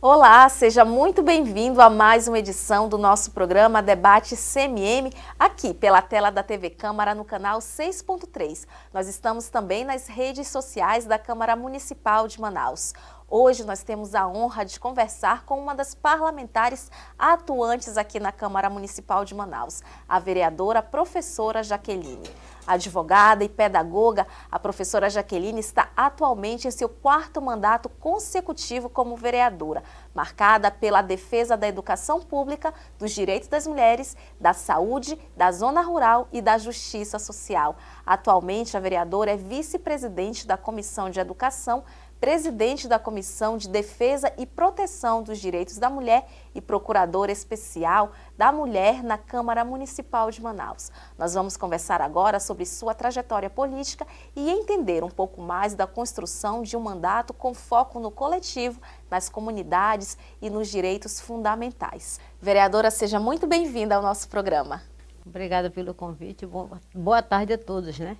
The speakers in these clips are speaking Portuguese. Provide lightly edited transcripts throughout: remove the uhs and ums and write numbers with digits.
Olá, seja muito bem-vindo a mais uma edição do nosso programa Debate CMM, aqui pela tela da TV Câmara no canal 6.3. Nós estamos também nas redes sociais da Câmara Municipal de Manaus. Hoje nós temos a honra de conversar com uma das parlamentares atuantes aqui na Câmara Municipal de Manaus, a vereadora professora Jaqueline. Advogada e pedagoga, a professora Jaqueline está atualmente em seu 4º mandato consecutivo como vereadora, marcada pela defesa da educação pública, dos direitos das mulheres, da saúde, da zona rural e da justiça social. Atualmente, a vereadora é vice-presidente da Comissão de Educação, presidente da Comissão de Defesa e Proteção dos Direitos da Mulher e procuradora especial da Mulher na Câmara Municipal de Manaus. Nós vamos conversar agora sobre sua trajetória política e entender um pouco mais da construção de um mandato com foco no coletivo, nas comunidades e nos direitos fundamentais. Vereadora, seja muito bem-vinda ao nosso programa. Obrigada pelo convite. Boa tarde a todos, né?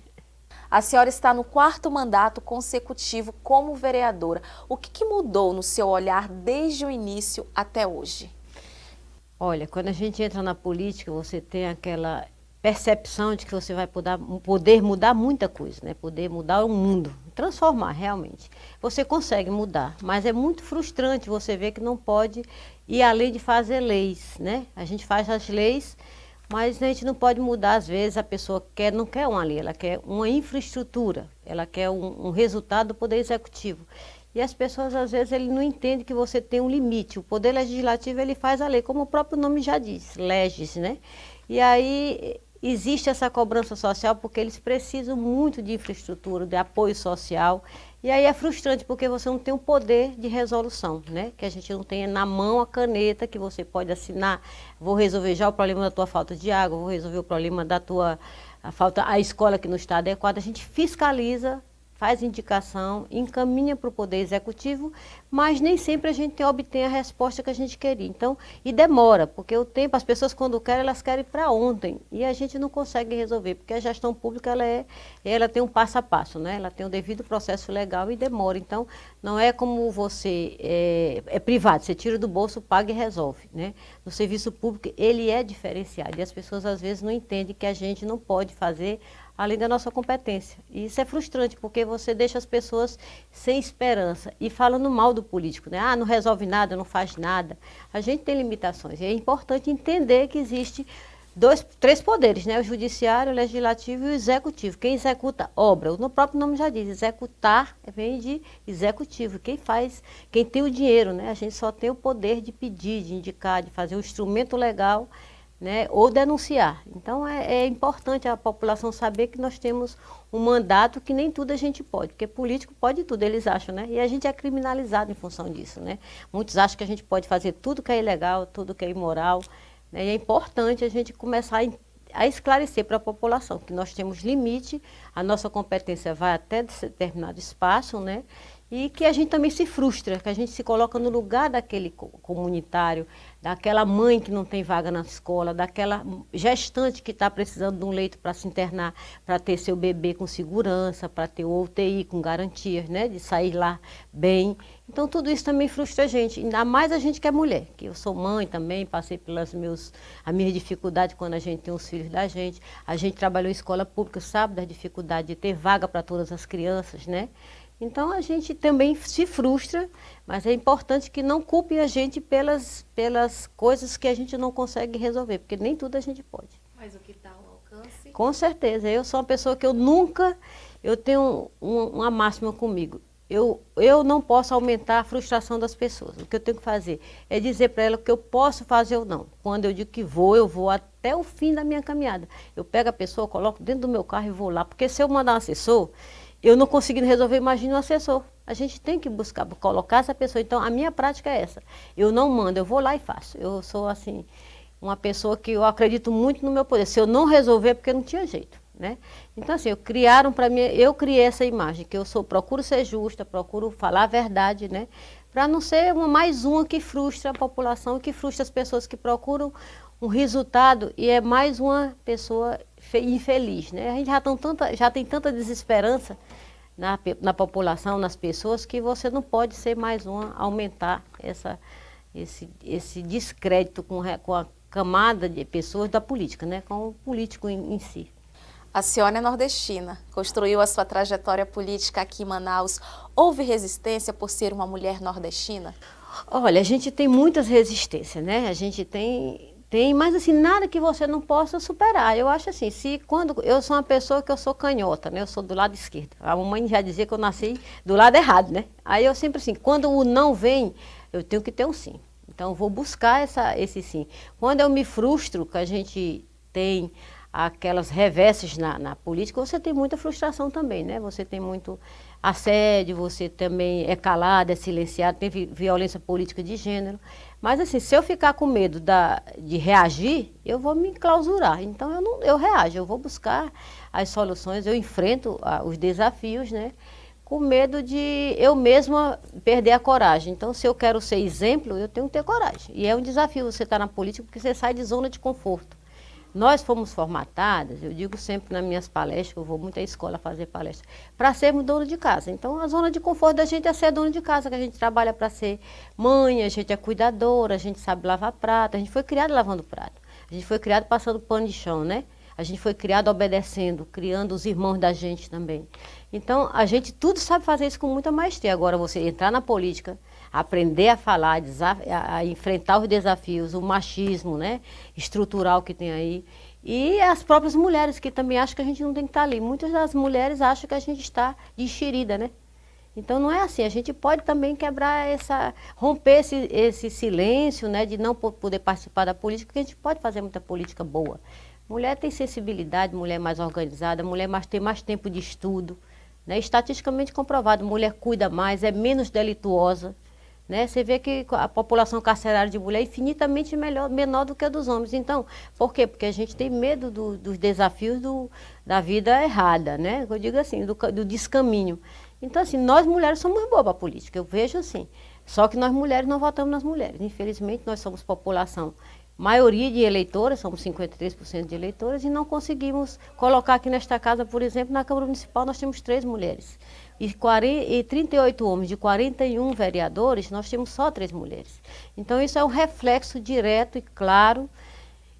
A senhora está no 4º mandato consecutivo como vereadora. O que mudou no seu olhar desde o início até hoje? Olha, quando a gente entra na política, você tem aquela percepção de que você vai poder mudar muita coisa, né? Poder mudar o mundo, transformar realmente. Você consegue mudar, mas é muito frustrante você ver que não pode ir além de fazer leis, né? A gente faz as leis, mas a gente não pode mudar, às vezes a pessoa não quer uma lei, ela quer uma infraestrutura, ela quer um resultado do Poder Executivo. E as pessoas, às vezes, ele não entendem que você tem um limite. O Poder Legislativo, ele faz a lei, como o próprio nome já diz, leges, né? E aí existe essa cobrança social porque eles precisam muito de infraestrutura, de apoio social. E aí é frustrante porque você não tem um poder de resolução, né? Que a gente não tenha na mão a caneta que você pode assinar. Vou resolver já o problema da tua falta de água, vou resolver o problema da tua a escola que não está adequada. A gente fiscaliza, faz indicação, encaminha para o Poder Executivo, mas nem sempre a gente obtém a resposta que a gente queria. Então, e demora, porque o tempo, as pessoas quando querem, elas querem para ontem, e a gente não consegue resolver, porque a gestão pública, ela tem um passo a passo, né? Ela tem o devido processo legal e demora. Então, não é como você, é privado, você tira do bolso, paga e resolve, né? No serviço público, ele é diferenciado, e as pessoas às vezes não entendem que a gente não pode fazer além da nossa competência. E isso é frustrante, porque você deixa as pessoas sem esperança e falando mal do político, né? Ah, não resolve nada, não faz nada. A gente tem limitações e é importante entender que existe 3 poderes, né? O judiciário, o legislativo e o executivo. Quem executa obra, no próprio nome já diz, executar vem de executivo. Quem faz, quem tem o dinheiro, né? A gente só tem o poder de pedir, de indicar, de fazer um instrumento legal, né, ou denunciar. Então é importante a população saber que nós temos um mandato que nem tudo a gente pode, porque político pode tudo, eles acham, né? E a gente é criminalizado em função disso, né? Muitos acham que a gente pode fazer tudo que é ilegal, tudo que é imoral, né? E é importante a gente começar a esclarecer para a população que nós temos limite, a nossa competência vai até determinado espaço, né? E que a gente também se frustra, que a gente se coloca no lugar daquele comunitário, daquela mãe que não tem vaga na escola, daquela gestante que está precisando de um leito para se internar, para ter seu bebê com segurança, para ter o UTI com garantias, né, de sair lá bem. Então tudo isso também frustra a gente, ainda mais a gente que é mulher, que eu sou mãe também, passei pelas a minha dificuldade quando a gente tem os filhos da gente. A gente trabalhou em escola pública, sabe da dificuldade de ter vaga para todas as crianças, né? Então a gente também se frustra, mas é importante que não culpe a gente pelas coisas que a gente não consegue resolver, porque nem tudo a gente pode. Mas o que está ao alcance? Com certeza, eu sou uma pessoa que eu tenho uma máxima comigo. Eu não posso aumentar a frustração das pessoas. O que eu tenho que fazer é dizer para ela o que eu posso fazer ou não. Quando eu digo que eu vou até o fim da minha caminhada. Eu pego a pessoa, coloco dentro do meu carro e vou lá, porque se eu mandar um assessor, eu não conseguindo resolver, imagina um assessor. A gente tem que buscar, colocar essa pessoa. Então, a minha prática é essa. Eu não mando, eu vou lá e faço. Eu sou, assim, uma pessoa que eu acredito muito no meu poder. Se eu não resolver, é porque não tinha jeito, né? Então, assim, eu criei essa imagem, que procuro ser justa, procuro falar a verdade, né? Para não ser mais uma que frustra a população, que frustra as pessoas que procuram um resultado e é mais uma pessoa infeliz, né? A gente já tem tanta desesperança na população, nas pessoas, que você não pode ser mais uma, aumentar esse descrédito com a camada de pessoas da política, né? Com o político em si. A senhora é nordestina, construiu a sua trajetória política aqui em Manaus. Houve resistência por ser uma mulher nordestina? Olha, a gente tem muitas resistências, né? A gente tem, mas assim, nada que você não possa superar. Eu acho assim, quando eu sou uma pessoa que eu sou canhota, né? Eu sou do lado esquerdo. A mamãe já dizia que eu nasci do lado errado, né? Aí eu sempre assim, quando o não vem, eu tenho que ter um sim. Então eu vou buscar esse sim. Quando eu me frustro, que a gente tem aquelas revesses na política, você tem muita frustração também, né? Você tem muito assédio, você também é calado, é silenciado, tem violência política de gênero. Mas assim, se eu ficar com medo de reagir, eu vou me clausurar. Então eu reajo, eu vou buscar as soluções, eu enfrento os desafios, né? Com medo de eu mesma perder a coragem. Então, se eu quero ser exemplo, eu tenho que ter coragem. E é um desafio você estar na política, porque você sai de zona de conforto. Nós fomos formatadas, eu digo sempre nas minhas palestras, eu vou muito à escola fazer palestra, para sermos dono de casa. Então, a zona de conforto da gente é ser dono de casa, que a gente trabalha para ser mãe, a gente é cuidadora, a gente sabe lavar prato, a gente foi criado lavando prato, a gente foi criado passando pano de chão, né? A gente foi criado obedecendo, criando os irmãos da gente também. Então, a gente tudo sabe fazer isso com muita maestria. Agora, você entrar na política, aprender a falar, a enfrentar os desafios, o machismo, né, estrutural que tem aí. E as próprias mulheres, que também acham que a gente não tem que estar ali. Muitas das mulheres acham que a gente está de enxerida, né? Então, não é assim. A gente pode também quebrar romper esse silêncio, né, de não poder participar da política, porque a gente pode fazer muita política boa. Mulher tem sensibilidade, mulher mais organizada, mulher tem mais tempo de estudo, né? Estatisticamente comprovado, mulher cuida mais, é menos delituosa, né? Você vê que a população carcerária de mulher é infinitamente menor do que a dos homens. Então, por quê? Porque a gente tem medo dos desafios da vida errada, né? Eu digo assim, do descaminho. Então, assim, nós mulheres somos boas para a política, eu vejo assim. Só que nós mulheres não votamos nas mulheres. Infelizmente, nós somos população maioria de eleitoras, somos 53% de eleitoras, e não conseguimos colocar aqui nesta casa, por exemplo, na Câmara Municipal nós temos 3 mulheres. E 38 homens, de 41 vereadores, nós temos só 3 mulheres. Então isso é um reflexo direto e claro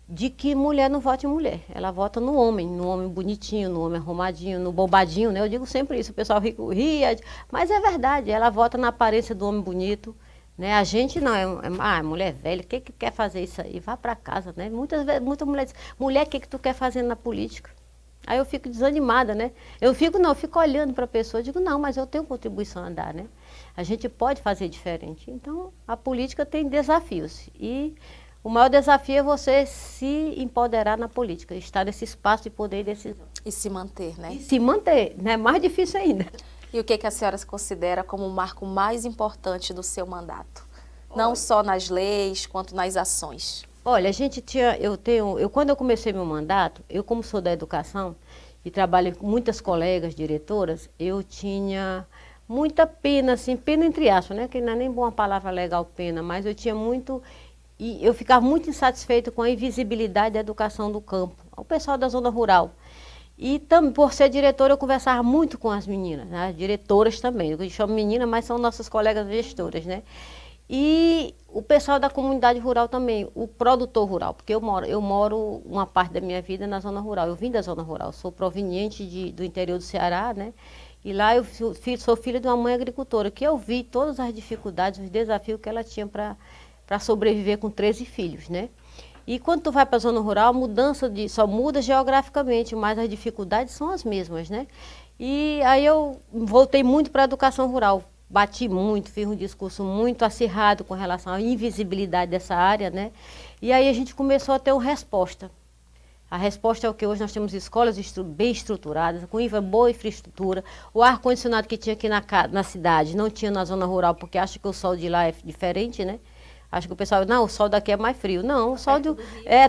de que mulher não vota em mulher. Ela vota no homem bonitinho, no homem arrumadinho, no bobadinho, né? Eu digo sempre isso, o pessoal ria, mas é verdade, ela vota na aparência do homem bonito, né? A gente não é mulher velha, o que quer fazer isso aí? Vá para casa, né? Muitas mulheres dizem, mulher, o que tu quer fazer na política? Aí eu fico desanimada, né? Eu fico olhando para a pessoa, digo, não, mas eu tenho contribuição a dar, né? A gente pode fazer diferente. Então, a política tem desafios. E o maior desafio é você se empoderar na política, estar nesse espaço de poder e decisão. E se manter, né? E se manter, né? Mais difícil ainda. E o que a senhora se considera como o marco mais importante do seu mandato? Não só nas leis, quanto nas ações. Olha, quando eu comecei meu mandato, eu como sou da educação e trabalho com muitas colegas diretoras, eu tinha muita pena, assim, pena entre aspas, né? Que não é nem boa palavra legal, pena, mas eu tinha muito, e eu ficava muito insatisfeita com a invisibilidade da educação do campo, o pessoal da zona rural. E por ser diretora, eu conversava muito com as meninas, né? As diretoras também. Eu chamo menina, mas são nossas colegas gestoras, né? E o pessoal da comunidade rural também, o produtor rural, porque eu moro uma parte da minha vida na zona rural. Eu vim da zona rural, sou proveniente do interior do Ceará, né? E lá eu sou filha de uma mãe agricultora, que eu vi todas as dificuldades, os desafios que ela tinha para sobreviver com 13 filhos, né? E quando tu vai para a zona rural, só muda geograficamente, mas as dificuldades são as mesmas, né? E aí eu voltei muito para a educação rural, bati muito, fiz um discurso muito acirrado com relação à invisibilidade dessa área, né? E aí a gente começou a ter uma resposta. A resposta é o que hoje nós temos escolas bem estruturadas, com boa infraestrutura, o ar-condicionado que tinha aqui na cidade não tinha na zona rural, porque acha que o sol de lá é diferente, né? Acho que o pessoal, não, o sol daqui é mais frio. Não, o sol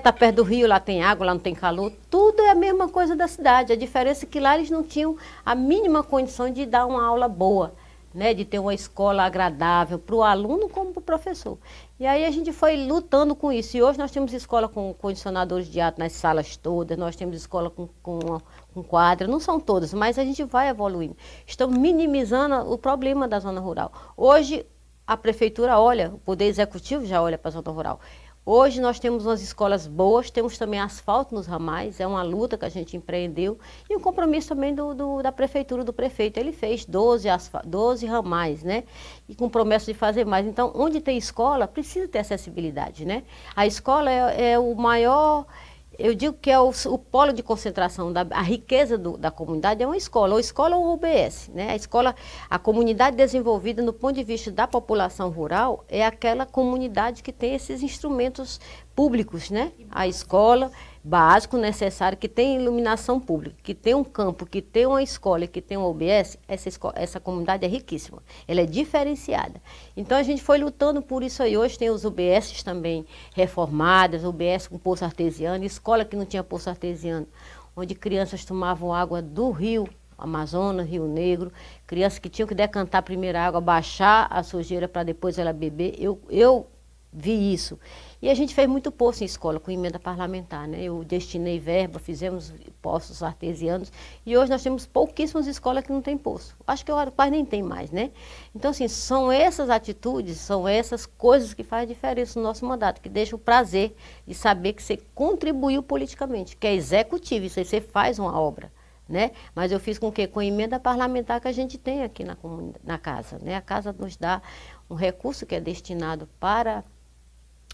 tá perto do rio, lá tem água, lá não tem calor. Tudo é a mesma coisa da cidade. A diferença é que lá eles não tinham a mínima condição de dar uma aula boa, né, de ter uma escola agradável para o aluno como para o professor. E aí a gente foi lutando com isso. E hoje nós temos escola com condicionadores de ar nas salas todas, nós temos escola com quadra, não são todas, mas a gente vai evoluindo. Estamos minimizando o problema da zona rural. Hoje a prefeitura olha, o Poder Executivo já olha para a zona rural. Hoje nós temos umas escolas boas, temos também asfalto nos ramais, é uma luta que a gente empreendeu, e um compromisso também da prefeitura, do prefeito. Ele fez 12 ramais, né? E com promessa de fazer mais. Então, onde tem escola, precisa ter acessibilidade, né? A escola é o maior, eu digo que é o polo de concentração, a riqueza da comunidade é uma escola, ou escola ou UBS, né? A escola, a comunidade desenvolvida no ponto de vista da população rural é aquela comunidade que tem esses instrumentos públicos, né? A escola básico necessário, que tem iluminação pública, que tem um campo, que tem uma escola, que tem uma UBS, essa comunidade é riquíssima, ela é diferenciada. Então a gente foi lutando por isso aí. Hoje tem os UBS também reformadas, UBS com poço artesiano, escola que não tinha poço artesiano, onde crianças tomavam água do rio Amazonas, Rio Negro, crianças que tinham que decantar a primeira água, baixar a sujeira para depois ela beber. Eu vi isso. E a gente fez muito poço em escola, com emenda parlamentar, né? Eu destinei verba, fizemos poços artesianos, e hoje nós temos pouquíssimas escolas que não tem poço. Acho que quase nem tem mais, né? Então, assim, são essas atitudes, são essas coisas que fazem diferença no nosso mandato, que deixam o prazer de saber que você contribuiu politicamente, que é executivo, isso aí você faz uma obra, né? Mas eu fiz com que, com a emenda parlamentar que a gente tem aqui na casa, né? A casa nos dá um recurso que é destinado para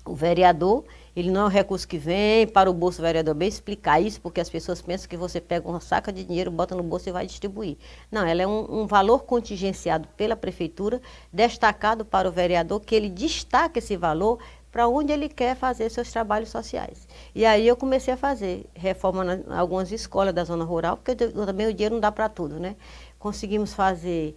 o vereador, ele não é um recurso que vem para o bolso do vereador. Bem explicar isso, porque as pessoas pensam que você pega uma saca de dinheiro, bota no bolso e vai distribuir. Não, ela é um valor contingenciado pela prefeitura, destacado para o vereador, que ele destaca esse valor para onde ele quer fazer seus trabalhos sociais. E aí eu comecei a fazer reforma em algumas escolas da zona rural, porque também o dinheiro não dá para tudo, né? Conseguimos fazer...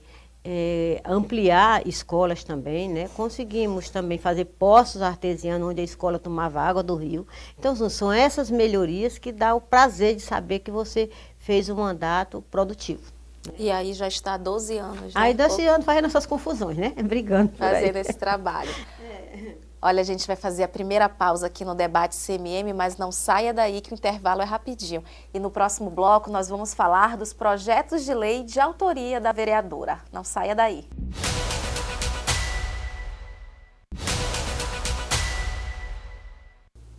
ampliar escolas também, né? Conseguimos também fazer poços artesianos onde a escola tomava água do rio. Então são essas melhorias que dá o prazer de saber que você fez um mandato produtivo. E aí já está há 12 anos, né? Aí 12 anos fazendo essas confusões, né? Brigando por aí. Fazendo esse trabalho. Olha, a gente vai fazer a primeira pausa aqui no debate CMM, mas não saia daí que o intervalo é rapidinho. E no próximo bloco nós vamos falar dos projetos de lei de autoria da vereadora. Não saia daí.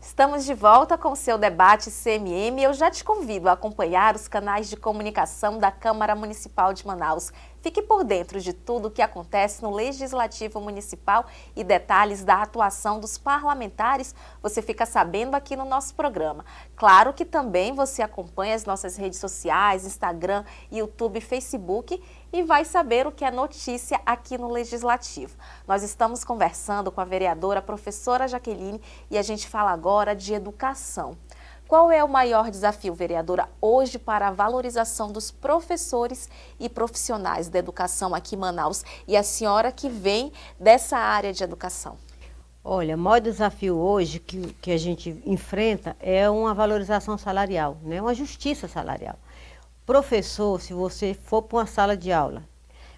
Estamos de volta com o seu debate CMM. Eu já te convido a acompanhar os canais de comunicação da Câmara Municipal de Manaus. Fique por dentro de tudo o que acontece no Legislativo Municipal e detalhes da atuação dos parlamentares você fica sabendo aqui no nosso programa. Claro que também você acompanha as nossas redes sociais, Instagram, YouTube, Facebook e vai saber o que é notícia aqui no Legislativo. Nós estamos conversando com a vereadora professora Jaqueline e a gente fala agora de educação. Qual é o maior desafio, vereadora, hoje para a valorização dos professores e profissionais da educação aqui em Manaus? E a senhora que vem dessa área de educação. Olha, o maior desafio hoje que a gente enfrenta é uma valorização salarial, né? Uma justiça salarial. Professor, se você for para uma sala de aula,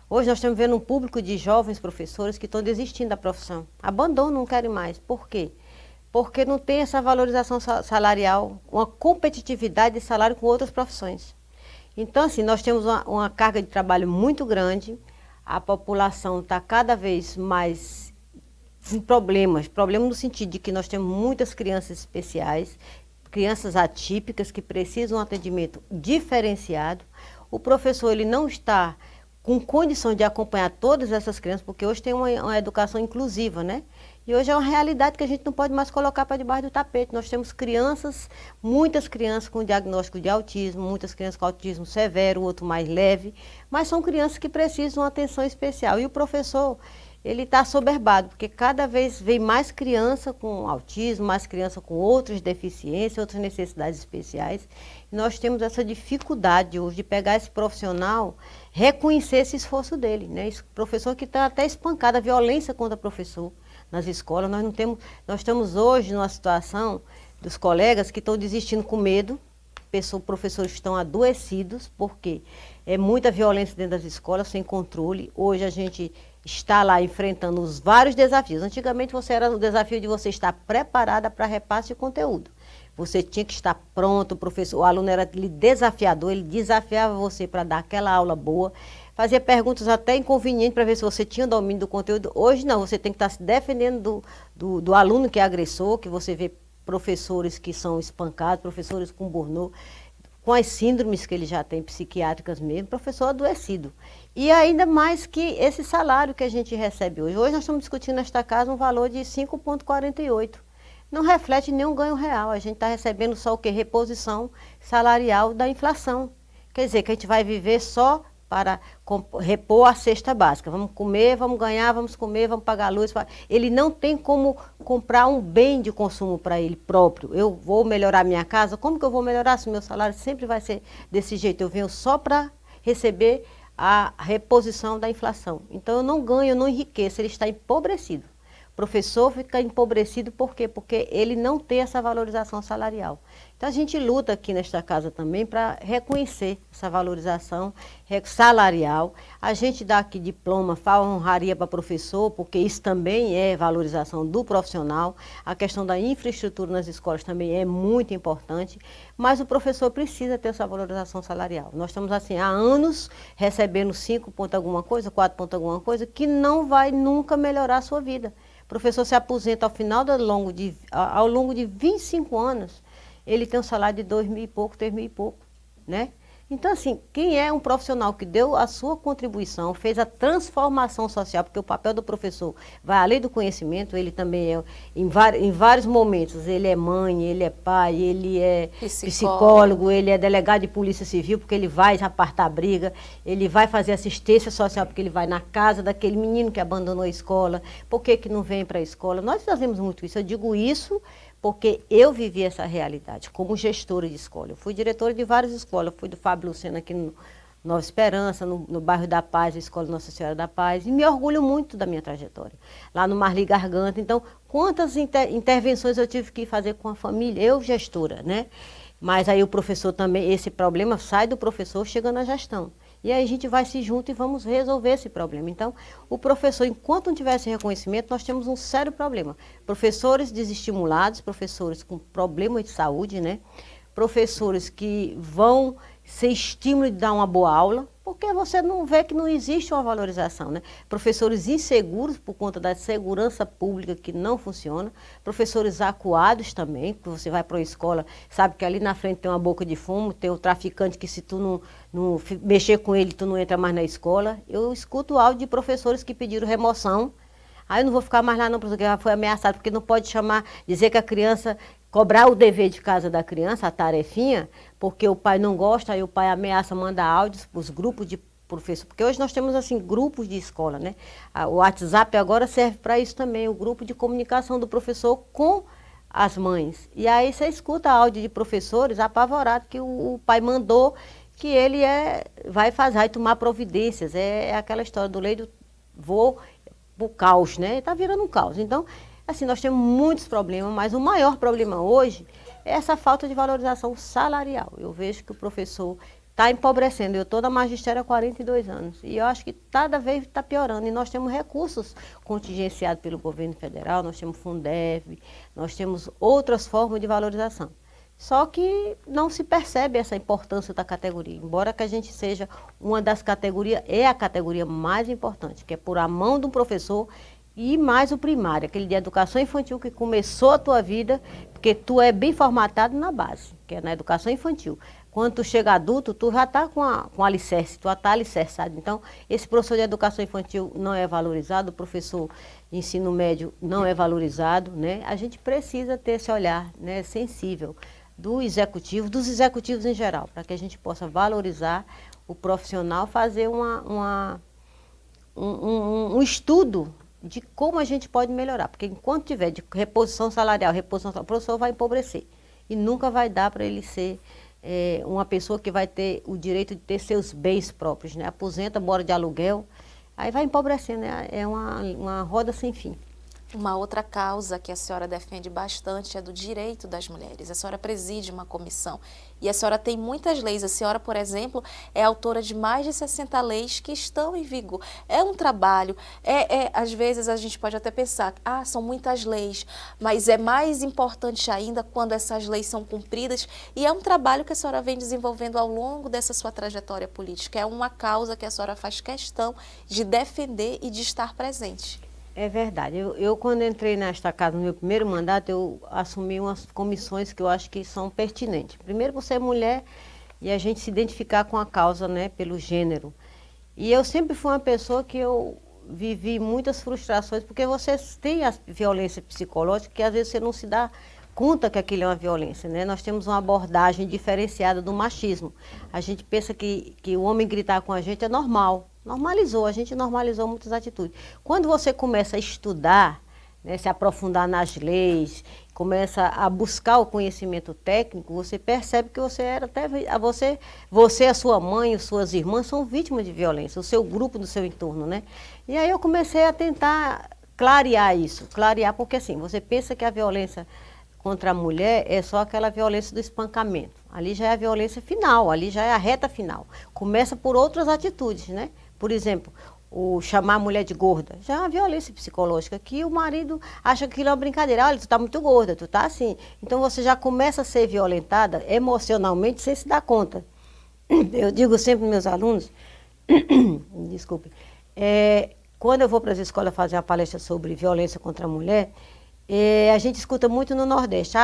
hoje nós estamos vendo um público de jovens professores que estão desistindo da profissão. Abandonam, não querem mais. Por quê? Porque não tem essa valorização salarial, uma competitividade de salário com outras profissões. Então, assim, nós temos uma carga de trabalho muito grande, a população está cada vez mais com problemas no sentido de que nós temos muitas crianças especiais, crianças atípicas que precisam de um atendimento diferenciado. O professor ele não está com condição de acompanhar todas essas crianças, porque hoje tem uma educação inclusiva, né? E hoje é uma realidade que a gente não pode mais colocar para debaixo do tapete. Nós temos crianças, muitas crianças com diagnóstico de autismo, muitas crianças com autismo severo, outro mais leve, mas são crianças que precisam de uma atenção especial. E o professor, ele está assoberbado, porque cada vez vem mais criança com autismo, mais criança com outras deficiências, outras necessidades especiais. E nós temos essa dificuldade hoje de pegar esse profissional, reconhecer esse esforço dele, né? Esse professor que está até espancado, a violência contra o professor nas escolas. Nós estamos hoje numa situação dos colegas que estão desistindo com medo, professores estão adoecidos, porque é muita violência dentro das escolas, sem controle. Hoje a gente está lá enfrentando os vários desafios. Antigamente era o desafio de você estar preparada para repasse de conteúdo. Você tinha que estar pronto, o aluno era desafiador, ele desafiava você para dar aquela aula boa, fazia perguntas até inconvenientes para ver se você tinha domínio do conteúdo. Hoje não, você tem que estar se defendendo do aluno que é agressor, que você vê professores que são espancados, professores com burnout, com as síndromes que ele já tem, psiquiátricas mesmo, professor adoecido. E ainda mais que esse salário que a gente recebe hoje. Hoje nós estamos discutindo nesta casa um valor de 5,48. Não reflete nenhum ganho real. A gente está recebendo só o quê? Reposição salarial da inflação. Quer dizer, que a gente vai viver só para repor a cesta básica. Vamos comer, vamos ganhar, vamos comer, vamos pagar a luz. Ele não tem como comprar um bem de consumo para ele próprio. Eu vou melhorar minha casa? Como que eu vou melhorar se o meu salário sempre vai ser desse jeito? Eu venho só para receber a reposição da inflação. Então eu não ganho, eu não enriqueço, ele está empobrecido. O professor fica empobrecido por quê? Porque ele não tem essa valorização salarial. Então a gente luta aqui nesta casa também para reconhecer essa valorização salarial. A gente dá aqui diploma, fala honraria para professor, porque isso também é valorização do profissional. A questão da infraestrutura nas escolas também é muito importante, mas o professor precisa ter essa valorização salarial. Nós estamos assim há anos recebendo 5 ponto alguma coisa, 4 ponto alguma coisa, que não vai nunca melhorar a sua vida. O professor se aposenta ao longo de 25 anos, ele tem um salário de 2 mil e pouco, 3 mil e pouco, né? Então, assim, quem é um profissional que deu a sua contribuição, fez a transformação social, porque o papel do professor vai além do conhecimento, ele também é, em vários momentos, ele é mãe, ele é pai, ele é psicólogo, ele é delegado de polícia civil, porque ele vai apartar briga, ele vai fazer assistência social, porque ele vai na casa daquele menino que abandonou a escola, por que não vem para a escola? Nós fazemos muito isso, eu digo isso porque eu vivi essa realidade como gestora de escola. Eu fui diretora de várias escolas, fui do Fábio Lucena aqui no Nova Esperança, no bairro da Paz, a Escola Nossa Senhora da Paz, e me orgulho muito da minha trajetória. Lá no Marli Garganta, então, quantas intervenções eu tive que fazer com a família, eu gestora, né? Mas aí o professor também, esse problema sai do professor chegando à gestão. E aí a gente vai se junto e vamos resolver esse problema. Então, o professor, enquanto não tiver esse reconhecimento, nós temos um sério problema. Professores desestimulados, professores com problemas de saúde, né? Professores que vão ser estímulo de dar uma boa aula, porque você não vê que não existe uma valorização, né? Professores inseguros por conta da segurança pública que não funciona, professores acuados também, que você vai para uma escola, sabe que ali na frente tem uma boca de fumo, tem o traficante que se tu não mexer com ele, tu não entra mais na escola. Eu escuto áudio de professores que pediram remoção. Aí eu não vou ficar mais lá não, porque já foi ameaçado, porque não pode dizer que a criança, cobrar o dever de casa da criança, a tarefinha, porque o pai não gosta, aí o pai ameaça mandar áudios para os grupos de professores, porque hoje nós temos assim grupos de escola, né? O WhatsApp agora serve para isso também, o grupo de comunicação do professor com as mães. E aí você escuta áudio de professores apavorados que o pai mandou, que ele vai tomar providências, é aquela história do lei do o caos, né? Está virando um caos. Então, assim, nós temos muitos problemas, mas o maior problema hoje é essa falta de valorização salarial. Eu vejo que o professor está empobrecendo. Eu estou na magistério há 42 anos e eu acho que cada vez está piorando. E nós temos recursos contingenciados pelo governo federal, nós temos Fundeb, nós temos outras formas de valorização. Só que não se percebe essa importância da categoria, embora que a gente seja uma das categorias, é a categoria mais importante, que é por a mão do professor e mais o primário, aquele de educação infantil que começou a tua vida, porque tu é bem formatado na base, que é na educação infantil. Quando tu chega adulto, tu já está com alicerce, tu já está alicerçado. Então, esse professor de educação infantil não é valorizado, o professor de ensino médio não é valorizado, né? A gente precisa ter esse olhar, né, sensível dos executivos em geral, para que a gente possa valorizar o profissional, fazer um estudo de como a gente pode melhorar, porque enquanto tiver de reposição salarial, o professor vai empobrecer e nunca vai dar para ele ser uma pessoa que vai ter o direito de ter seus bens próprios, né? Aposenta, mora de aluguel, aí vai empobrecendo, né? É uma roda sem fim. Uma outra causa que a senhora defende bastante é do direito das mulheres. A senhora preside uma comissão e a senhora tem muitas leis. A senhora, por exemplo, é autora de mais de 60 leis que estão em vigor. É um trabalho, às vezes a gente pode até pensar, são muitas leis, mas é mais importante ainda quando essas leis são cumpridas, e é um trabalho que a senhora vem desenvolvendo ao longo dessa sua trajetória política. É uma causa que a senhora faz questão de defender e de estar presente. É verdade. Eu, quando entrei nesta casa, no meu primeiro mandato, eu assumi umas comissões que eu acho que são pertinentes. Primeiro, você é mulher e a gente se identificar com a causa, né, pelo gênero. E eu sempre fui uma pessoa que eu vivi muitas frustrações, porque você tem a violência psicológica que às vezes você não se dá conta que aquilo é uma violência, né? Nós temos uma abordagem diferenciada do machismo. A gente pensa que o homem gritar com a gente é normal. Normalizou, a gente normalizou muitas atitudes. Quando você começa a estudar, né, se aprofundar nas leis, começa a buscar o conhecimento técnico, você percebe que você era até você, a sua mãe, as suas irmãs são vítimas de violência, o seu grupo do seu entorno, né? E aí eu comecei a tentar clarear isso, porque assim, você pensa que a violência contra a mulher é só aquela violência do espancamento. Ali já é a violência final, ali já é a reta final. Começa por outras atitudes, né? Por exemplo, o chamar a mulher de gorda, já é uma violência psicológica, que o marido acha que aquilo é uma brincadeira. Olha, tu tá muito gorda, tu tá assim. Então você já começa a ser violentada emocionalmente sem se dar conta. Eu digo sempre aos meus alunos, desculpe, quando eu vou para as escolas fazer uma palestra sobre violência contra a mulher, a gente escuta muito no Nordeste,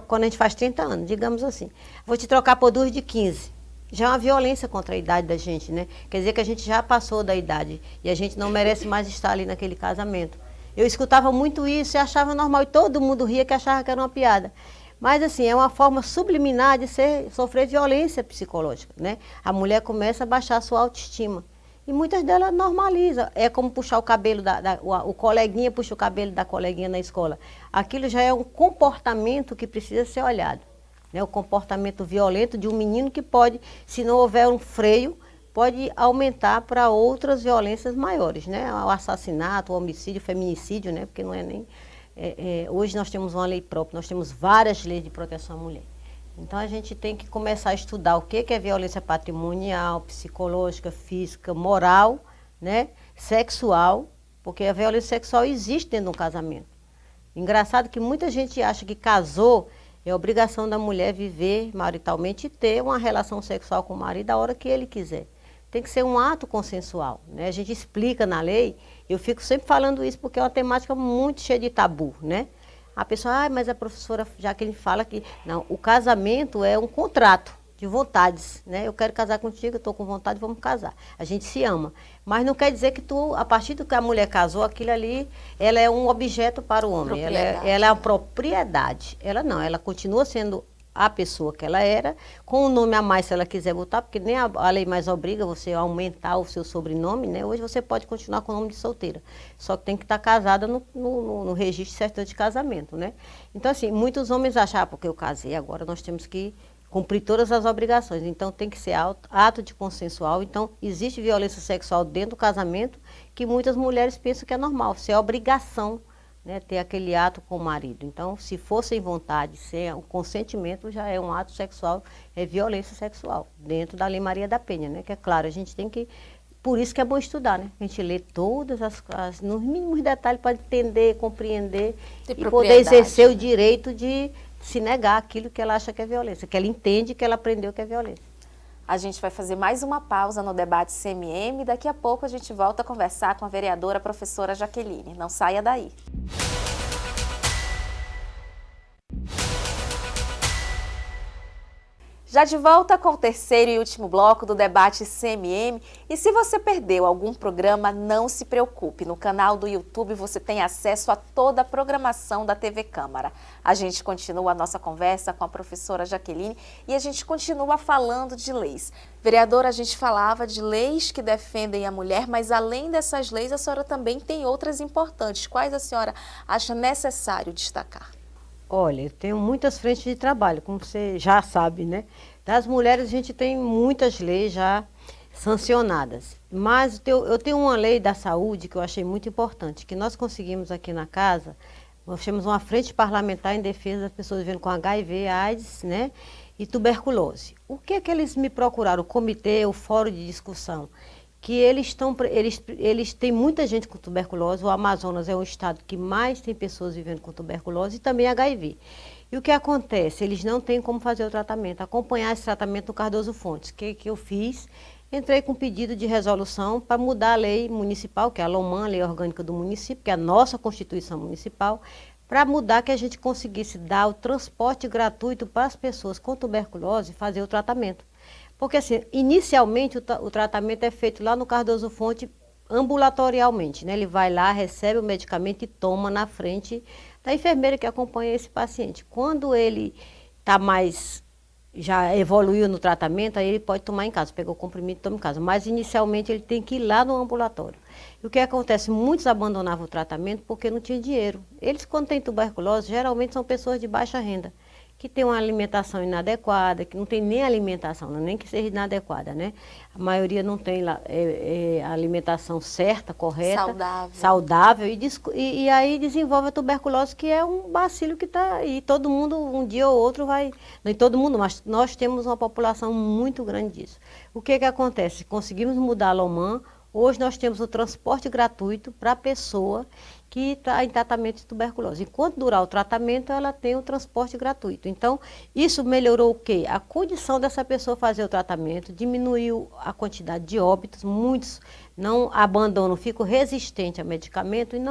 quando a gente faz 30 anos, digamos assim, vou te trocar por duas de 15. Já é uma violência contra a idade da gente, né? Quer dizer que a gente já passou da idade e a gente não merece mais estar ali naquele casamento. Eu escutava muito isso e achava normal, e todo mundo ria que achava que era uma piada. Mas assim, é uma forma subliminar de sofrer violência psicológica, né? A mulher começa a baixar a sua autoestima. E muitas delas normalizam. É como puxar o cabelo, o coleguinha puxa o cabelo da coleguinha na escola. Aquilo já é um comportamento que precisa ser olhado. Né? O comportamento violento de um menino que pode, se não houver um freio, pode aumentar para outras violências maiores. Né? O assassinato, o homicídio, o feminicídio, né? Porque não é nem... hoje nós temos uma lei própria, nós temos várias leis de proteção à mulher. Então, a gente tem que começar a estudar o que é violência patrimonial, psicológica, física, moral, né? Sexual, porque a violência sexual existe dentro de um casamento. Engraçado que muita gente acha que casou, é obrigação da mulher viver maritalmente e ter uma relação sexual com o marido a hora que ele quiser. Tem que ser um ato consensual, né? A gente explica na lei, eu fico sempre falando isso porque é uma temática muito cheia de tabu, né? A pessoa, mas a professora Jaqueline fala que não, o casamento é um contrato de vontades, né? Eu quero casar contigo, eu estou com vontade, vamos casar. A gente se ama. Mas não quer dizer que a partir do que a mulher casou, aquilo ali, ela é um objeto para o homem. Ela é uma propriedade. Ela não, ela continua sendo a pessoa que ela era, com um nome a mais se ela quiser botar, porque nem a lei mais obriga você a aumentar o seu sobrenome, né? Hoje você pode continuar com o nome de solteira, só que tem que estar casada no registro certo de casamento, né? Então, assim, muitos homens acham, porque eu casei, agora nós temos que cumprir todas as obrigações, então tem que ser ato de consensual. Então, existe violência sexual dentro do casamento que muitas mulheres pensam que é normal, se é obrigação, né, ter aquele ato com o marido. Então, se for sem vontade, sem o consentimento, já é um ato sexual, é violência sexual, dentro da Lei Maria da Penha, né? Que é claro, a gente tem que... Por isso que é bom estudar, né? A gente lê todas nos mínimos detalhes para entender, compreender e poder exercer o direito de se negar aquilo que ela acha que é violência, que ela entende, que ela aprendeu que é violência. A gente vai fazer mais uma pausa no debate CMM e daqui a pouco a gente volta a conversar com a vereadora professora Jaqueline. Não saia daí. Já de volta com o terceiro e último bloco do debate CMM, e se você perdeu algum programa, não se preocupe, no canal do YouTube você tem acesso a toda a programação da TV Câmara. A gente continua a nossa conversa com a professora Jaqueline e a gente continua falando de leis. Vereadora, a gente falava de leis que defendem a mulher, mas além dessas leis, a senhora também tem outras importantes. Quais a senhora acha necessário destacar? Olha, eu tenho muitas frentes de trabalho, como você já sabe, né? Das mulheres a gente tem muitas leis já sancionadas. Mas eu tenho uma lei da saúde que eu achei muito importante, que nós conseguimos aqui na casa. Nós temos uma frente parlamentar em defesa das pessoas vivendo com HIV, AIDS, né, e tuberculose. O que é que eles me procuraram? O comitê, o fórum de discussão, que eles têm muita gente com tuberculose. O Amazonas é o estado que mais tem pessoas vivendo com tuberculose e também HIV. E o que acontece? Eles não têm como fazer o tratamento, acompanhar esse tratamento no Cardoso Fontes. O que eu fiz? Entrei com pedido de resolução para mudar a lei municipal, que é a LOMAN, a Lei Orgânica do Município, que é a nossa Constituição Municipal, para mudar que a gente conseguisse dar o transporte gratuito para as pessoas com tuberculose e fazer o tratamento. Porque, assim, inicialmente o tratamento é feito lá no Cardoso Fonte ambulatorialmente, né? Ele vai lá, recebe o medicamento e toma na frente da enfermeira que acompanha esse paciente. Quando ele está mais, já evoluiu no tratamento, aí ele pode tomar em casa, pegou o comprimido e toma em casa. Mas inicialmente ele tem que ir lá no ambulatório. E o que acontece? Muitos abandonavam o tratamento porque não tinha dinheiro. Eles, quando têm tuberculose, geralmente são pessoas de baixa renda, que têm uma alimentação inadequada, que não tem nem alimentação, nem que seja inadequada, né? A maioria não tem a alimentação certa, correta, saudável e aí desenvolve a tuberculose, que é um bacilo que está aí. Todo mundo, um dia ou outro, vai... Nem todo mundo, mas nós temos uma população muito grande disso. O que acontece? Conseguimos mudar a LOMAN. Hoje nós temos o transporte gratuito para a pessoa que está em tratamento de tuberculose. Enquanto durar o tratamento, ela tem o transporte gratuito. Então, isso melhorou o quê? A condição dessa pessoa fazer o tratamento, diminuiu a quantidade de óbitos, muitos não abandonam, ficam resistentes a medicamento e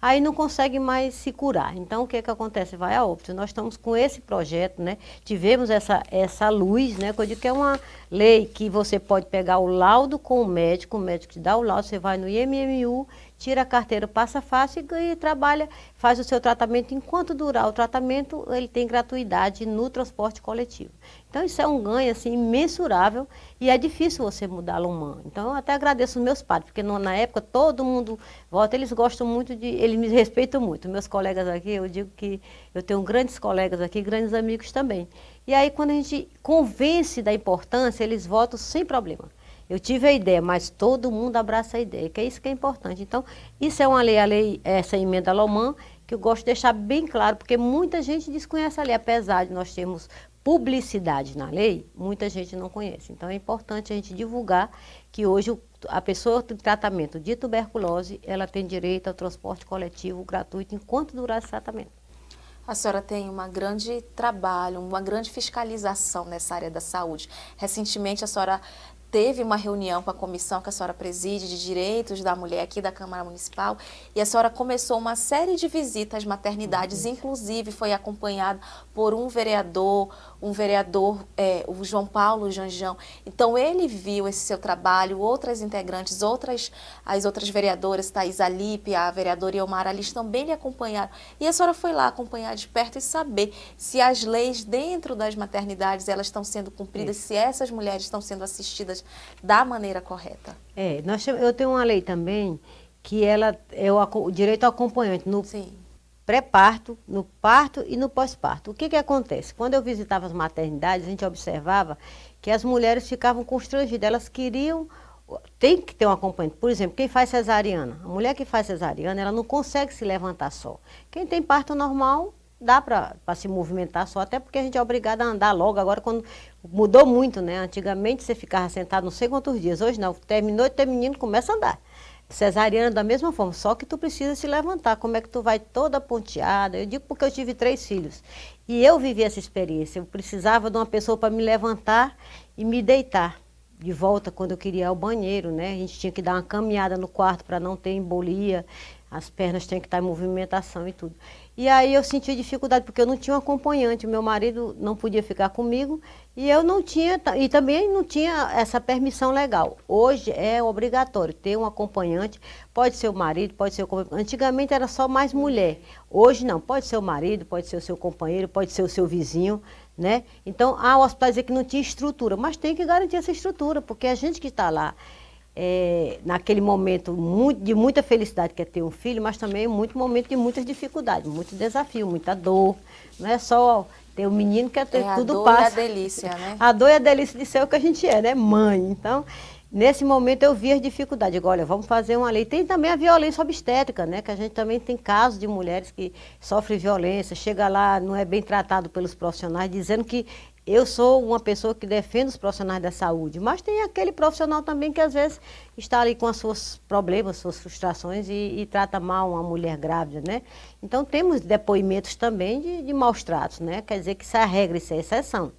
aí não consegue mais se curar. Então, o que acontece? Vai a óbito. Nós estamos com esse projeto, né? Tivemos essa luz, né? Que eu digo que é uma lei que você pode pegar o laudo com o médico te dá o laudo, você vai no IMMU, tira a carteira, passa fácil e trabalha, faz o seu tratamento. Enquanto durar o tratamento, ele tem gratuidade no transporte coletivo. Então, isso é um ganho, assim, imensurável e é difícil você mudar a LOMAN. Então, eu até agradeço os meus pais, porque na época todo mundo vota, eles gostam muito eles me respeitam muito. Meus colegas aqui, eu digo que eu tenho grandes colegas aqui, grandes amigos também. E aí, quando a gente convence da importância, eles votam sem problema. Eu tive a ideia, mas todo mundo abraça a ideia, que é isso que é importante. Então, isso é uma lei, essa emenda LOMAN, que eu gosto de deixar bem claro, porque muita gente desconhece a lei, apesar de nós termos publicidade na lei, muita gente não conhece. Então, é importante a gente divulgar que hoje a pessoa de tratamento de tuberculose, ela tem direito ao transporte coletivo gratuito enquanto durar esse tratamento. A senhora tem um grande trabalho, uma grande fiscalização nessa área da saúde. Recentemente, a senhora teve uma reunião com a comissão que a senhora preside de direitos da mulher aqui da Câmara Municipal e a senhora começou uma série de visitas às maternidades, inclusive foi acompanhada por um vereador, o João Paulo Janjão. Então ele viu esse seu trabalho, outras integrantes, as outras vereadoras, Thais Alipe, a vereadora Iomara Alice também lhe acompanharam. E a senhora foi lá acompanhar de perto e saber se as leis dentro das maternidades elas estão sendo cumpridas, se essas mulheres estão sendo assistidas da maneira correta. Eu tenho uma lei também que ela é o direito ao acompanhante no pré-parto, no parto e no pós-parto. O que acontece? Quando eu visitava as maternidades, a gente observava que as mulheres ficavam constrangidas, elas queriam, tem que ter um acompanhante. Por exemplo, quem faz cesariana, a mulher que faz cesariana, ela não consegue se levantar só. Quem tem parto normal, dá para se movimentar só, até porque a gente é obrigada a andar logo. Agora, quando mudou muito, né? Antigamente você ficava sentado não sei quantos dias, hoje não. Terminou de ter menino, começa a andar. Cesariana da mesma forma, só que tu precisa se levantar. Como é que tu vai toda ponteada? Eu digo porque eu tive 3 filhos. E eu vivi essa experiência. Eu precisava de uma pessoa para me levantar e me deitar de volta quando eu queria ir ao banheiro, né? A gente tinha que dar uma caminhada no quarto para não ter embolia. As pernas têm que estar em movimentação e tudo. E aí eu senti dificuldade, porque eu não tinha um acompanhante, o meu marido não podia ficar comigo, e eu não tinha, e também não tinha essa permissão legal. Hoje é obrigatório ter um acompanhante, pode ser o marido, pode ser o companheiro. Antigamente era só mais mulher, hoje não, pode ser o marido, pode ser o seu companheiro, pode ser o seu vizinho, né? Então, o hospital dizia que não tinha estrutura, mas tem que garantir essa estrutura, porque a gente que está lá, naquele momento de muita felicidade que é ter um filho, mas também muito momento de muitas dificuldades, muito desafio, muita dor. Não é só ter um menino que tudo passa. A dor e a delícia, né? A dor e a delícia de ser o que a gente é, né? Mãe. Então, nesse momento eu vi as dificuldades. Digo, olha, vamos fazer uma lei. Tem também a violência obstétrica, né? Que a gente também tem casos de mulheres que sofrem violência, chega lá, não é bem tratado pelos profissionais, dizendo que eu sou uma pessoa que defende os profissionais da saúde, mas tem aquele profissional também que às vezes está ali com os seus problemas, suas frustrações e trata mal uma mulher grávida, né? Então temos depoimentos também de maus tratos, né? Quer dizer que isso é a regra, isso é a exceção.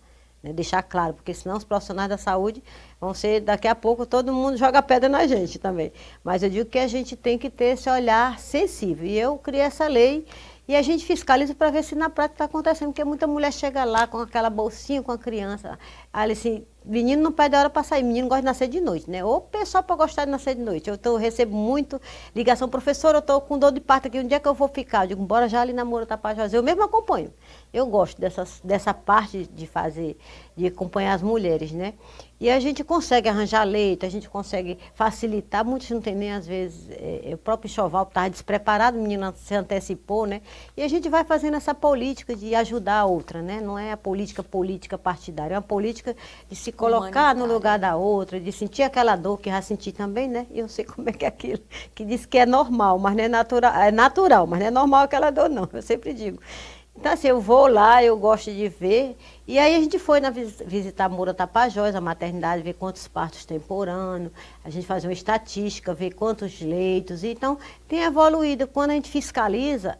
Né, deixar claro, porque senão os profissionais da saúde vão ser, daqui a pouco, todo mundo joga pedra na gente também. Mas eu digo que a gente tem que ter esse olhar sensível. E eu criei essa lei e a gente fiscaliza para ver se na prática está acontecendo, porque muita mulher chega lá com aquela bolsinha com a criança. Ali assim, menino não perde a hora para sair, menino gosta de nascer de noite, né? Ou pessoal para gostar de nascer de noite. Eu recebo muito ligação, professora, eu estou com dor de parto aqui, onde é que eu vou ficar? Eu digo, bora já ali na Moura Tapajós. Eu mesmo acompanho. Eu gosto dessa parte de fazer, de acompanhar as mulheres, né? E a gente consegue arranjar leito, a gente consegue facilitar, muitos não tem nem às vezes, o próprio enxoval estava despreparado, o menino se antecipou, né? E a gente vai fazendo essa política de ajudar a outra, né? Não é a política partidária, é uma política de se colocar no lugar da outra, de sentir aquela dor que já senti também, né? E eu sei como é que é aquilo, que diz que é normal, mas não é natural, mas não é normal aquela dor não, eu sempre digo. Então, assim, eu vou lá, eu gosto de ver. E aí a gente foi visitar a Moura Tapajós, a maternidade, ver quantos partos tem por ano. A gente faz uma estatística, ver quantos leitos. Então, tem evoluído. Quando a gente fiscaliza,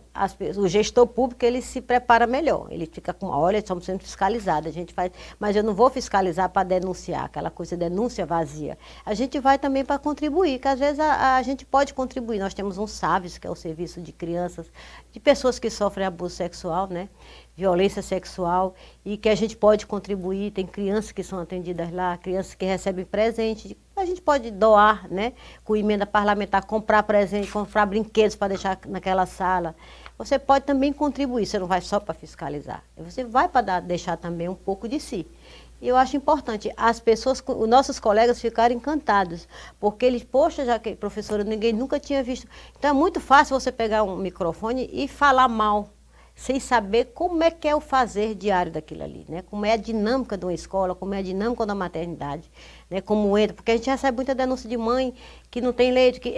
o gestor público, ele se prepara melhor. Ele fica com, olha, estamos sendo fiscalizados. A gente faz, mas eu não vou fiscalizar para denunciar, aquela coisa, denúncia vazia. A gente vai também para contribuir, que às vezes a gente pode contribuir. Nós temos um SAVES, que é o Serviço de Crianças, de pessoas que sofrem abuso sexual, né? Violência sexual, e que a gente pode contribuir, tem crianças que são atendidas lá, crianças que recebem presente, a gente pode doar, né, com emenda parlamentar, comprar presente, comprar brinquedos para deixar naquela sala. Você pode também contribuir, você não vai só para fiscalizar, você vai para deixar também um pouco de si. E eu acho importante as pessoas, os nossos colegas ficarem encantados, porque eles, poxa, já que professora, ninguém nunca tinha visto. Então é muito fácil você pegar um microfone e falar mal, sem saber como é que é o fazer diário daquilo ali, né? Como é a dinâmica de uma escola, como é a dinâmica da maternidade, né? Como entra, porque a gente recebe muita denúncia de mãe que não tem leite, que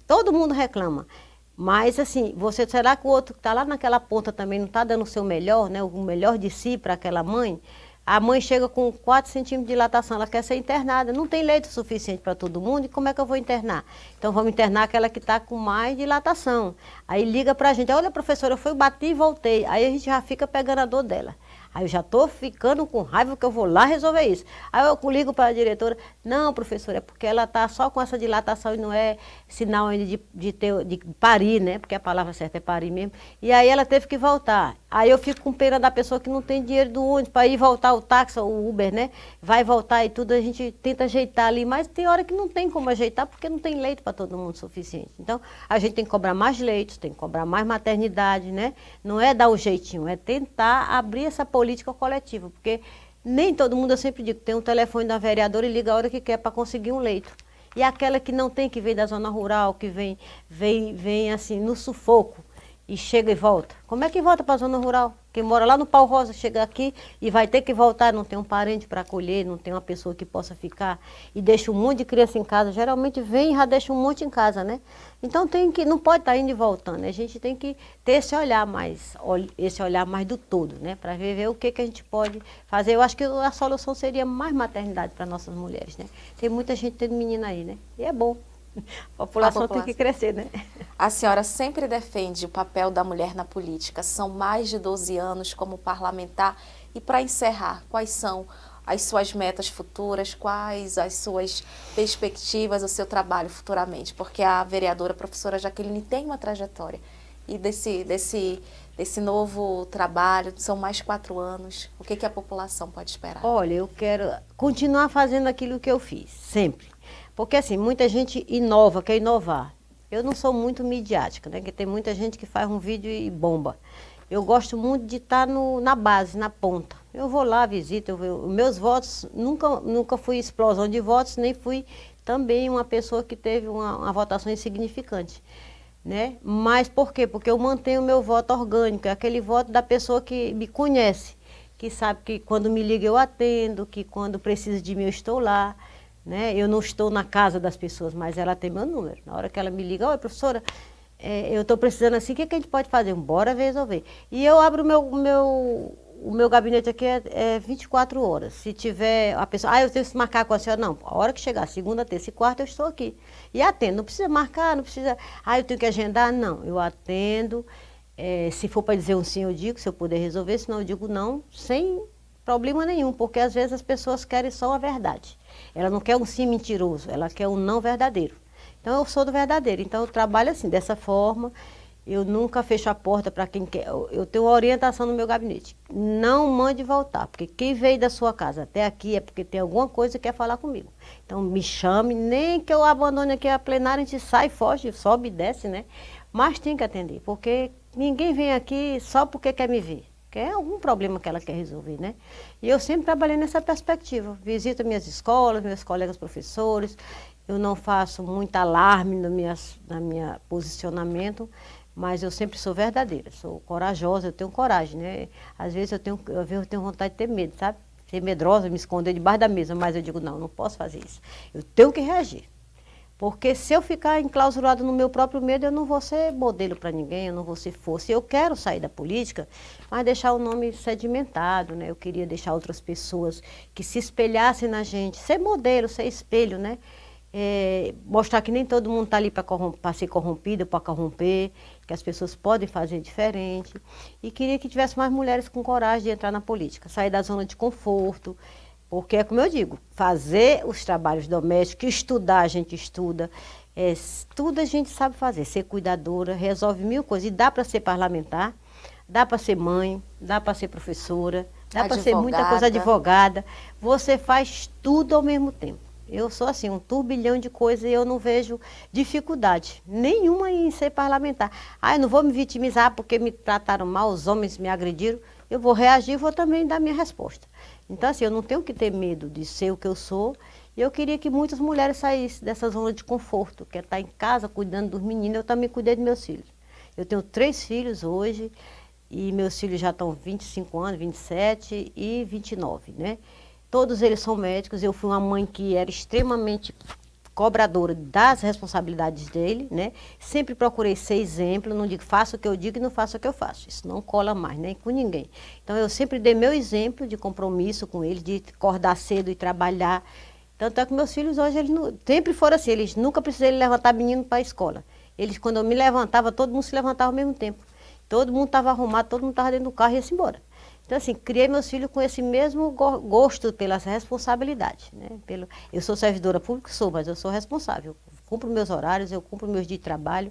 todo mundo reclama. Mas assim, será que o outro que está lá naquela ponta também não está dando o seu melhor, né? O melhor de si para aquela mãe? A mãe chega com 4 centímetros de dilatação, ela quer ser internada, não tem leite suficiente para todo mundo, e como é que eu vou internar? Então vamos internar aquela que está com mais dilatação. Aí liga para a gente, olha professora, eu fui, bati e voltei. Aí a gente já fica pegando a dor dela. Aí eu já estou ficando com raiva que eu vou lá resolver isso. Aí eu ligo para a diretora, não professora, é porque ela está só com essa dilatação e não é sinal ainda de parir, né? Porque a palavra certa é parir mesmo. E aí ela teve que voltar. Aí eu fico com pena da pessoa que não tem dinheiro do ônibus para ir voltar o táxi, o Uber, né? Vai voltar e tudo, a gente tenta ajeitar ali, mas tem hora que não tem como ajeitar porque não tem leito para todo mundo suficiente. Então, a gente tem que cobrar mais leitos, tem que cobrar mais maternidade, né? Não é dar o jeitinho, é tentar abrir essa política coletiva, porque nem todo mundo, eu sempre digo, tem um telefone da vereadora e liga a hora que quer para conseguir um leito. E aquela que não tem, que vem da zona rural, que vem assim, no sufoco, e chega e volta. Como é que volta para a zona rural? Quem mora lá no Pau Rosa chega aqui e vai ter que voltar, não tem um parente para acolher, não tem uma pessoa que possa ficar e deixa um monte de criança em casa. Geralmente vem e já deixa um monte em casa, né? Então não pode estar indo e voltando. A gente tem que ter esse olhar mais do todo, né? Para ver o que a gente pode fazer. Eu acho que a solução seria mais maternidade para nossas mulheres, né? Tem muita gente tendo menina aí, né? E é bom. A população tem que crescer, né? A senhora sempre defende o papel da mulher na política. São mais de 12 anos como parlamentar. E para encerrar, quais são as suas metas futuras? Quais as suas perspectivas, o seu trabalho futuramente? Porque a vereadora professora Jaqueline tem uma trajetória. E desse novo trabalho, são mais 4 anos. O que a população pode esperar? Olha, eu quero continuar fazendo aquilo que eu fiz, sempre. Porque assim, muita gente inova, quer inovar. Eu não sou muito midiática, né? Porque tem muita gente que faz um vídeo e bomba. Eu gosto muito de estar na base, na ponta. Eu vou lá, visito, meus votos, nunca fui explosão de votos, nem fui também uma pessoa que teve uma votação insignificante, né? Mas por quê? Porque eu mantenho o meu voto orgânico, é aquele voto da pessoa que me conhece, que sabe que quando me liga eu atendo, que quando precisa de mim eu estou lá. né? Eu não estou na casa das pessoas, mas ela tem meu número. Na hora que ela me liga, oi, professora, eu estou precisando assim, o que que a gente pode fazer? Bora resolver. E eu abro o meu gabinete aqui é 24 horas. Se tiver a pessoa, eu tenho que marcar com a senhora. Não, a hora que chegar, segunda, terça e quarta, eu estou aqui. E atendo, não precisa marcar, não precisa, eu tenho que agendar. Não, eu atendo. Se for para dizer um sim, eu digo, se eu puder resolver, senão eu digo não, sem problema nenhum, porque às vezes as pessoas querem só a verdade. Ela não quer um sim mentiroso, ela quer um não verdadeiro. Então eu sou do verdadeiro, então eu trabalho assim, dessa forma, eu nunca fecho a porta para quem quer. Eu tenho uma orientação no meu gabinete, não mande voltar, porque quem veio da sua casa até aqui é porque tem alguma coisa que quer falar comigo. Então me chame, nem que eu abandone aqui a plenária, a gente sai, foge, sobe e desce, né? Mas tem que atender, porque ninguém vem aqui só porque quer me ver. Que é algum problema que ela quer resolver, né? E eu sempre trabalhei nessa perspectiva. Visito minhas escolas, meus colegas professores. Eu não faço muito alarme no meu posicionamento, mas eu sempre sou verdadeira, sou corajosa, eu tenho coragem, né? Às vezes eu tenho vontade de ter medo, sabe? Ser medrosa, me esconder debaixo da mesa, mas eu digo, não, não posso fazer isso. Eu tenho que reagir. Porque se eu ficar enclausurado no meu próprio medo, eu não vou ser modelo para ninguém, eu não vou ser força. Eu quero sair da política, mas deixar o nome sedimentado, né? Eu queria deixar outras pessoas que se espelhassem na gente, ser modelo, ser espelho, né? Mostrar que nem todo mundo está ali para ser corrompido, para corromper, que as pessoas podem fazer diferente. E queria que tivesse mais mulheres com coragem de entrar na política, sair da zona de conforto. Porque é como eu digo, fazer os trabalhos domésticos, estudar a gente estuda, tudo a gente sabe fazer, ser cuidadora, resolve mil coisas. E dá para ser parlamentar, dá para ser mãe, dá para ser professora, dá para ser muita coisa, advogada. Você faz tudo ao mesmo tempo. Eu sou assim, um turbilhão de coisas e eu não vejo dificuldade nenhuma em ser parlamentar. Eu não vou me vitimizar porque me trataram mal, os homens me agrediram. Eu vou reagir e vou também dar minha resposta. Então, assim, eu não tenho que ter medo de ser o que eu sou. E eu queria que muitas mulheres saíssem dessa zona de conforto, que é estar em casa cuidando dos meninos. Eu também cuidei dos meus filhos. Eu tenho 3 filhos hoje e meus filhos já estão 25 anos, 27 e 29, né? Todos eles são médicos. Eu fui uma mãe que era extremamente cobradora das responsabilidades dele, né? Sempre procurei ser exemplo, não digo faça o que eu digo e não faça o que eu faço. Isso não cola mais, nem com ninguém. Então eu sempre dei meu exemplo de compromisso com eles, de acordar cedo e trabalhar. Tanto é que meus filhos hoje, eles sempre foram assim, eles nunca precisaram levantar menino para a escola. Eles, quando eu me levantava, todo mundo se levantava ao mesmo tempo. Todo mundo estava arrumado, todo mundo estava dentro do carro e ia-se embora. Então, assim, criei meus filhos com esse mesmo gosto pelas responsabilidades, né? Eu sou servidora pública, mas eu sou responsável. Eu cumpro meus horários, eu cumpro meus dias de trabalho,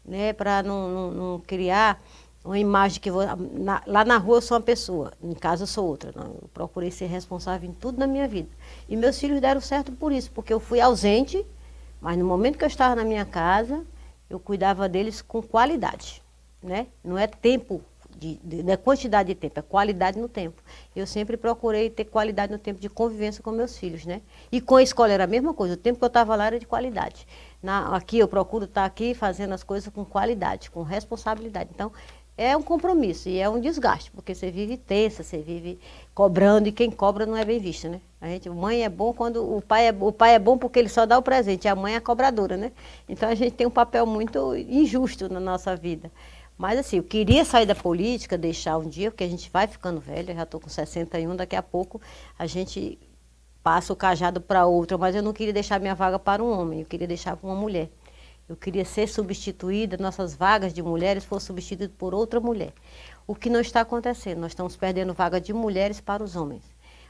né? Para não criar uma imagem que lá na rua eu sou uma pessoa, em casa eu sou outra. Não, eu procurei ser responsável em tudo na minha vida. E meus filhos deram certo por isso, porque eu fui ausente, mas no momento que eu estava na minha casa, eu cuidava deles com qualidade, né? Não é tempo, da quantidade de tempo, é qualidade no tempo. Eu sempre procurei ter qualidade no tempo de convivência com meus filhos, né? E com a escola era a mesma coisa, o tempo que eu estava lá era de qualidade. Aqui eu procuro estar aqui fazendo as coisas com qualidade, com responsabilidade. Então, é um compromisso e é um desgaste, porque você vive tensa, você vive cobrando e quem cobra não é bem visto, né? Mãe é bom quando o pai é bom porque ele só dá o presente, a mãe é a cobradora, né? Então a gente tem um papel muito injusto na nossa vida. Mas assim, eu queria sair da política, deixar um dia, porque a gente vai ficando velha, já estou com 61, daqui a pouco a gente passa o cajado para outra, mas eu não queria deixar minha vaga para um homem, eu queria deixar para uma mulher. Eu queria ser substituída, nossas vagas de mulheres fossem substituídas por outra mulher. O que não está acontecendo, nós estamos perdendo vaga de mulheres para os homens.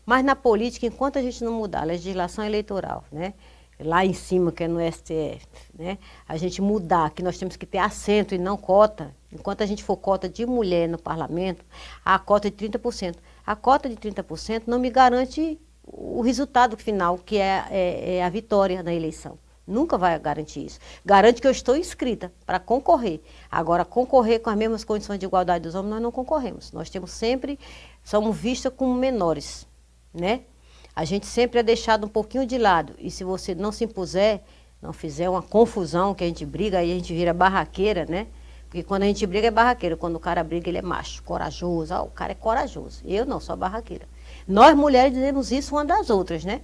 Mas na política, enquanto a gente não mudar a legislação eleitoral, né? Lá em cima, que é no STF, né? A gente mudar, que nós temos que ter assento e não cota. Enquanto a gente for cota de mulher no parlamento, a cota de 30%. A cota de 30% não me garante o resultado final, que é a vitória na eleição. Nunca vai garantir isso. Garante que eu estou inscrita para concorrer. Agora, concorrer com as mesmas condições de igualdade dos homens, nós não concorremos. Nós somos vistas como menores, né? A gente sempre é deixado um pouquinho de lado. E se você não se impuser, não fizer uma confusão, que a gente briga, aí a gente vira barraqueira, né? Porque quando a gente briga é barraqueira, quando o cara briga ele é macho, corajoso. O cara é corajoso. Eu não, sou barraqueira. Nós mulheres dizemos isso uma das outras, né?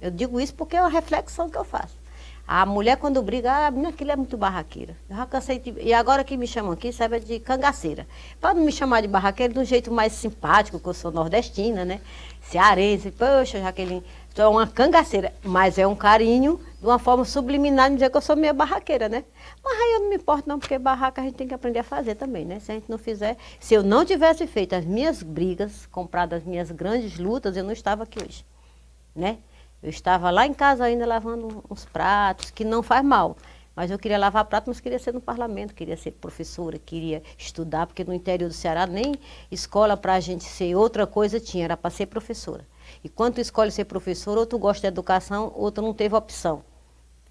Eu digo isso porque é uma reflexão que eu faço. A mulher quando briga, aquilo é muito barraqueira. Eu já cansei e agora que me chamam aqui, sabe, é de cangaceira. Para não me chamar de barraqueira, de um jeito mais simpático, que eu sou nordestina, né? Cearense, poxa, Jaqueline, tu é uma cangaceira. Mas é um carinho, de uma forma subliminar, de dizer que eu sou meio barraqueira, né? Mas aí eu não me importo não, porque barraca a gente tem que aprender a fazer também, né? Se a gente não fizer, se eu não tivesse feito as minhas brigas, comprado as minhas grandes lutas, eu não estava aqui hoje, né? Eu estava lá em casa ainda lavando uns pratos, que não faz mal. Mas eu queria lavar prato, mas queria ser no parlamento, queria ser professora, queria estudar, porque no interior do Ceará nem escola para a gente ser outra coisa tinha, era para ser professora. E quando tu escolhe ser professora, ou tu gosta da educação, ou tu não teve opção.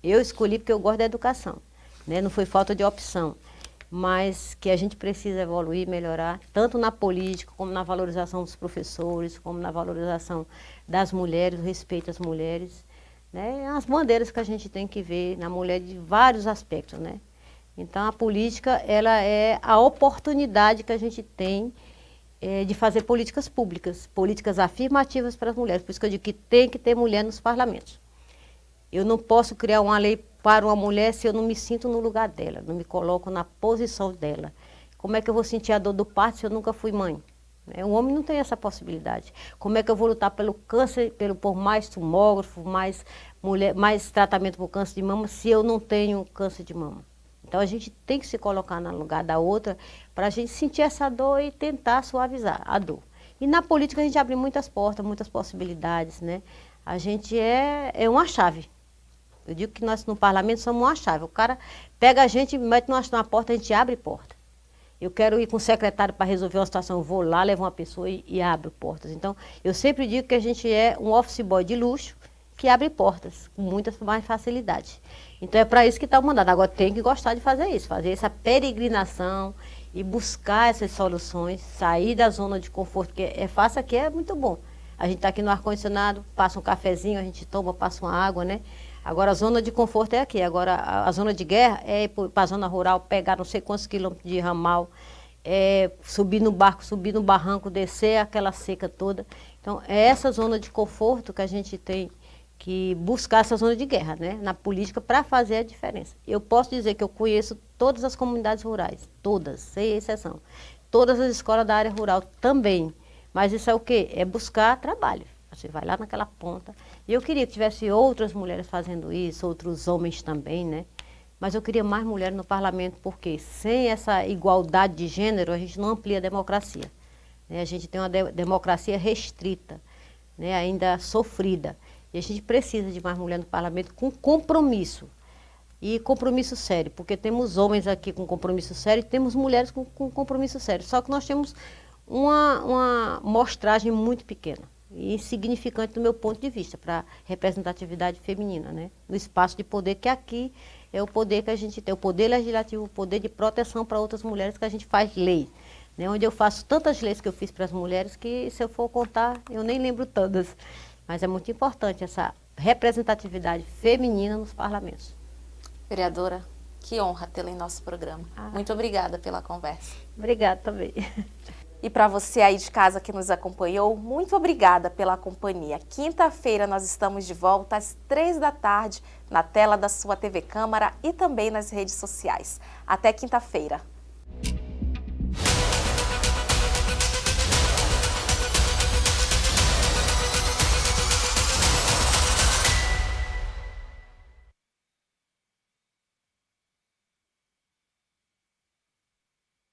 Eu escolhi porque eu gosto da educação, né? Não foi falta de opção. Mas que a gente precisa evoluir, melhorar, tanto na política, como na valorização dos professores, como na valorização das mulheres, o respeito às mulheres, né? As bandeiras que a gente tem que ver na mulher de vários aspectos, né? Então, a política, ela é a oportunidade que a gente tem de fazer políticas públicas, políticas afirmativas para as mulheres. Por isso que eu digo que tem que ter mulher nos parlamentos. Eu não posso criar uma lei para uma mulher se eu não me sinto no lugar dela, não me coloco na posição dela. Como é que eu vou sentir a dor do parto se eu nunca fui mãe? O homem não tem essa possibilidade. Como é que eu vou lutar pelo câncer, por mais tomógrafo, mais tratamento por câncer de mama, se eu não tenho câncer de mama? Então a gente tem que se colocar no lugar da outra para a gente sentir essa dor e tentar suavizar a dor. E na política a gente abre muitas portas, muitas possibilidades, né? A gente é uma chave. Eu digo que nós no parlamento somos uma chave. O cara pega a gente, mete nós na porta, a gente abre porta. Eu quero ir com o secretário para resolver uma situação, eu vou lá, levo uma pessoa e abro portas. Então, eu sempre digo que a gente é um office boy de luxo que abre portas com muita mais facilidade. Então, é para isso que está o mandato. Agora, tem que gostar de fazer isso, fazer essa peregrinação e buscar essas soluções, sair da zona de conforto, porque é fácil aqui, é muito bom. A gente está aqui no ar-condicionado, passa um cafezinho, a gente toma, passa uma água, né? Agora, a zona de conforto é aqui. Agora, a zona de guerra é para a zona rural, pegar não sei quantos quilômetros de ramal, subir no barco, subir no barranco, descer aquela seca toda. Então, é essa zona de conforto que a gente tem que buscar, essa zona de guerra, né? Na política, para fazer a diferença. Eu posso dizer que eu conheço todas as comunidades rurais, todas, sem exceção. Todas as escolas da área rural também. Mas isso é o quê? É buscar trabalho. Você vai lá naquela ponta. E eu queria que tivesse outras mulheres fazendo isso, outros homens também, né? Mas eu queria mais mulheres no parlamento, porque sem essa igualdade de gênero, a gente não amplia a democracia, né? A gente tem uma democracia restrita, né? Ainda sofrida. E a gente precisa de mais mulheres no parlamento com compromisso. E compromisso sério, porque temos homens aqui com compromisso sério e temos mulheres com compromisso sério. Só que nós temos uma mostragem muito pequena e insignificante do meu ponto de vista para a representatividade feminina, né? No espaço de poder, que aqui é o poder que a gente tem, o poder legislativo, o poder de proteção para outras mulheres, que a gente faz lei, né? Onde eu faço tantas leis que eu fiz para as mulheres que, se eu for contar, eu nem lembro todas. Mas é muito importante essa representatividade feminina nos parlamentos. Vereadora, que honra tê-la em nosso programa. Muito obrigada pela conversa. Obrigada também. E para você aí de casa que nos acompanhou, muito obrigada pela companhia. Quinta-feira nós estamos de volta às 3 da tarde na tela da sua TV Câmara e também nas redes sociais. Até quinta-feira.